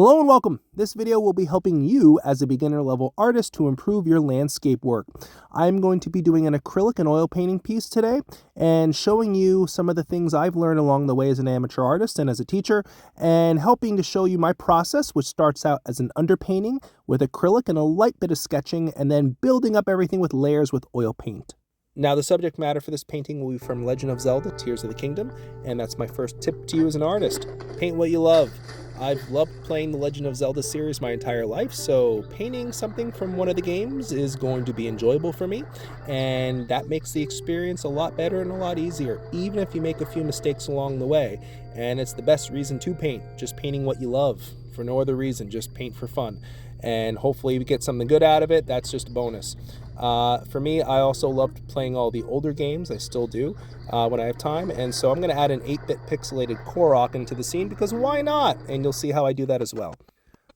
Hello and welcome. This video will be helping you as a beginner level artist to improve your landscape work. I'm going to be doing an acrylic and oil painting piece today and showing you some of the things I've learned along the way as an amateur artist and as a teacher, and helping to show you my process, which starts out as an underpainting with acrylic and a light bit of sketching, and then building up everything with layers with oil paint. Now, the subject matter for this painting will be from Legend of Zelda: Tears of the Kingdom, and that's my first tip to you as an artist. Paint what you love. I've loved playing the Legend of Zelda series my entire life, so painting something from one of the games is going to be enjoyable for me, and that makes the experience a lot better and a lot easier, even if you make a few mistakes along the way. And it's the best reason to paint, just painting what you love, for no other reason, just paint for fun. And hopefully you get something good out of it. That's just a bonus. For me, I also loved playing all the older games. I still do when I have time. And so I'm going to add an 8-bit pixelated Korok into the scene because why not? And you'll see how I do that as well.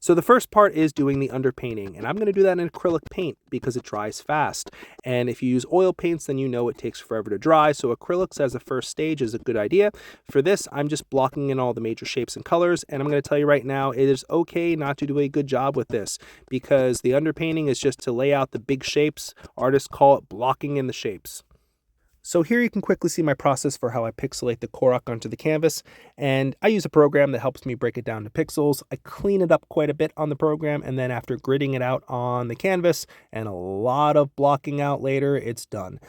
So the first part is doing the underpainting, and I'm going to do that in acrylic paint because it dries fast. And if you use oil paints, then you know it takes forever to dry, so acrylics as a first stage is a good idea. For this, I'm just blocking in all the major shapes and colors, and I'm going to tell you right now, it is okay not to do a good job with this because the underpainting is just to lay out the big shapes. Artists call it blocking in the shapes. So here you can quickly see my process for how I pixelate the Korok onto the canvas, and I use a program that helps me break it down to pixels. I clean it up quite a bit on the program, and then after gridding it out on the canvas and a lot of blocking out later, it's done.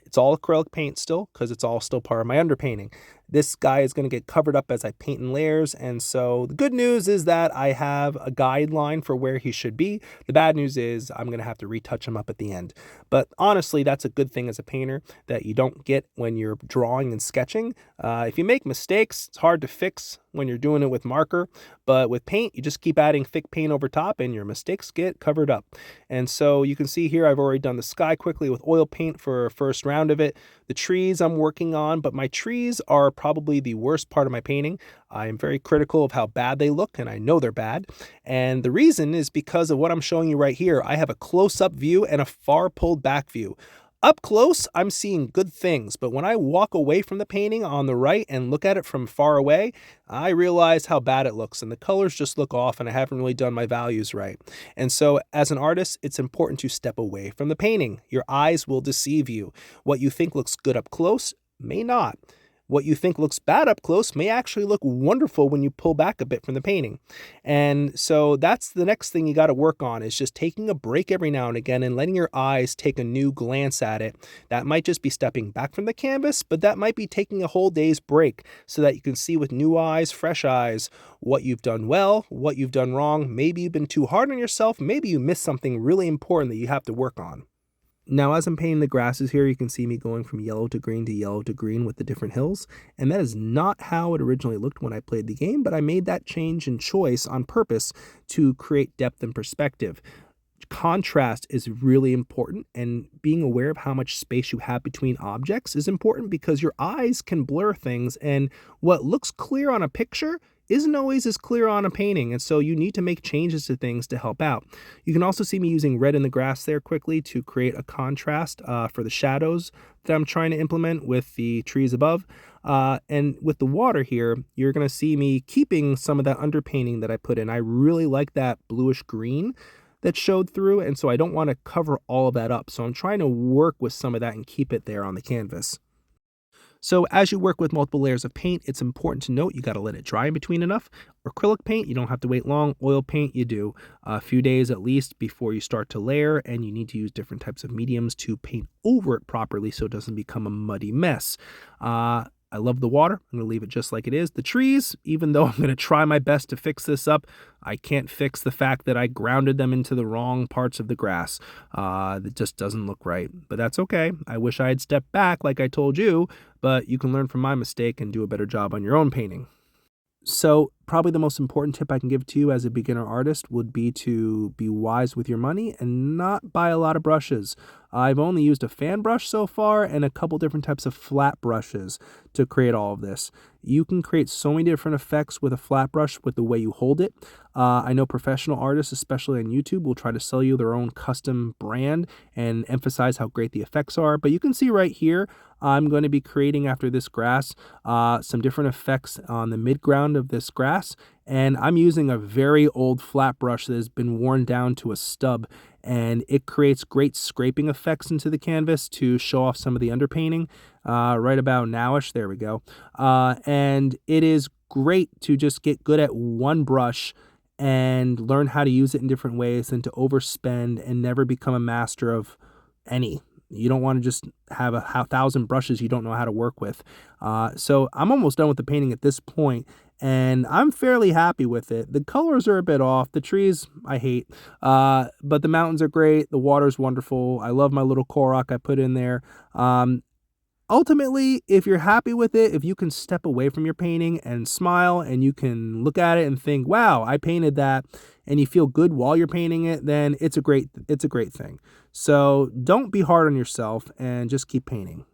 It's all acrylic paint still because it's all still part of my underpainting. This guy is going to get covered up as I paint in layers, and so the good news is that I have a guideline for where he should be. The bad news is I'm going to have to retouch him up at the end. But honestly, that's a good thing as a painter that you don't get when you're drawing and sketching. If you make mistakes, it's hard to fix when you're doing it with marker, but with paint, you just keep adding thick paint over top and your mistakes get covered up. And so you can see here, I've already done the sky quickly with oil paint for a first round of it. The trees I'm working on, but my trees are probably the worst part of my painting. I am very critical of how bad they look, and I know they're bad. And the reason is because of what I'm showing you right here. I have a close-up view and a far pulled back view. Up close, I'm seeing good things, but when I walk away from the painting on the right and look at it from far away, I realize how bad it looks, and the colors just look off, and I haven't really done my values right. And so, as an artist, it's important to step away from the painting. Your eyes will deceive you. What you think looks good up close may not. What you think looks bad up close may actually look wonderful when you pull back a bit from the painting. And so that's the next thing you got to work on, is just taking a break every now and again and letting your eyes take a new glance at it. That might just be stepping back from the canvas, but that might be taking a whole day's break so that you can see with new eyes, fresh eyes, what you've done well, what you've done wrong. Maybe you've been too hard on yourself. Maybe you missed something really important that you have to work on. Now, as I'm painting the grasses here, you can see me going from yellow to green with the different hills, and that is not how it originally looked when I played the game, but I made that change in choice on purpose to create depth and perspective. Contrast is really important, and being aware of how much space you have between objects is important because your eyes can blur things, and what looks clear on a picture isn't always as clear on a painting, and so you need to make changes to things to help out. You can also see me using red in the grass there quickly to create a contrast for the shadows that I'm trying to implement with the trees above. And with the water here, you're going to see me keeping some of that underpainting that I put in. I really like that bluish green that showed through, and so I don't want to cover all of that up. So I'm trying to work with some of that and keep it there on the canvas. So as you work with multiple layers of paint, it's important to note you got to let it dry in between enough. Acrylic paint, you don't have to wait long. Oil paint, you do a few days at least before you start to layer, and you need to use different types of mediums to paint over it properly so it doesn't become a muddy mess. I love the water. I'm going to leave it just like it is. The trees, even though I'm going to try my best to fix this up, I can't fix the fact that I grounded them into the wrong parts of the grass. That just doesn't look right, but that's okay. I wish I had stepped back like I told you, but you can learn from my mistake and do a better job on your own painting. So probably the most important tip I can give to you as a beginner artist would be to be wise with your money and not buy a lot of brushes. I've only used a fan brush so far and a couple different types of flat brushes to create all of this. You can create so many different effects with a flat brush with the way you hold it. I know professional artists, especially on YouTube, will try to sell you their own custom brand and emphasize how great the effects are. But you can see right here, I'm going to be creating after this grass some different effects on the midground of this grass. And I'm using a very old flat brush that has been worn down to a stub, and it creates great scraping effects into the canvas to show off some of the underpainting right about nowish. There we go. And it is great to just get good at one brush and learn how to use it in different ways than to overspend and never become a master of any. You don't want to just have a thousand brushes you don't know how to work with. So I'm almost done with the painting at this point, and I'm fairly happy with it. The colors are a bit off. The trees I hate, but the mountains are great. The water's wonderful. I love my little Korok I put in there. Ultimately, if you're happy with it, if you can step away from your painting and smile and you can look at it and think, wow, I painted that, and you feel good while you're painting it, then it's a great thing. So don't be hard on yourself and just keep painting.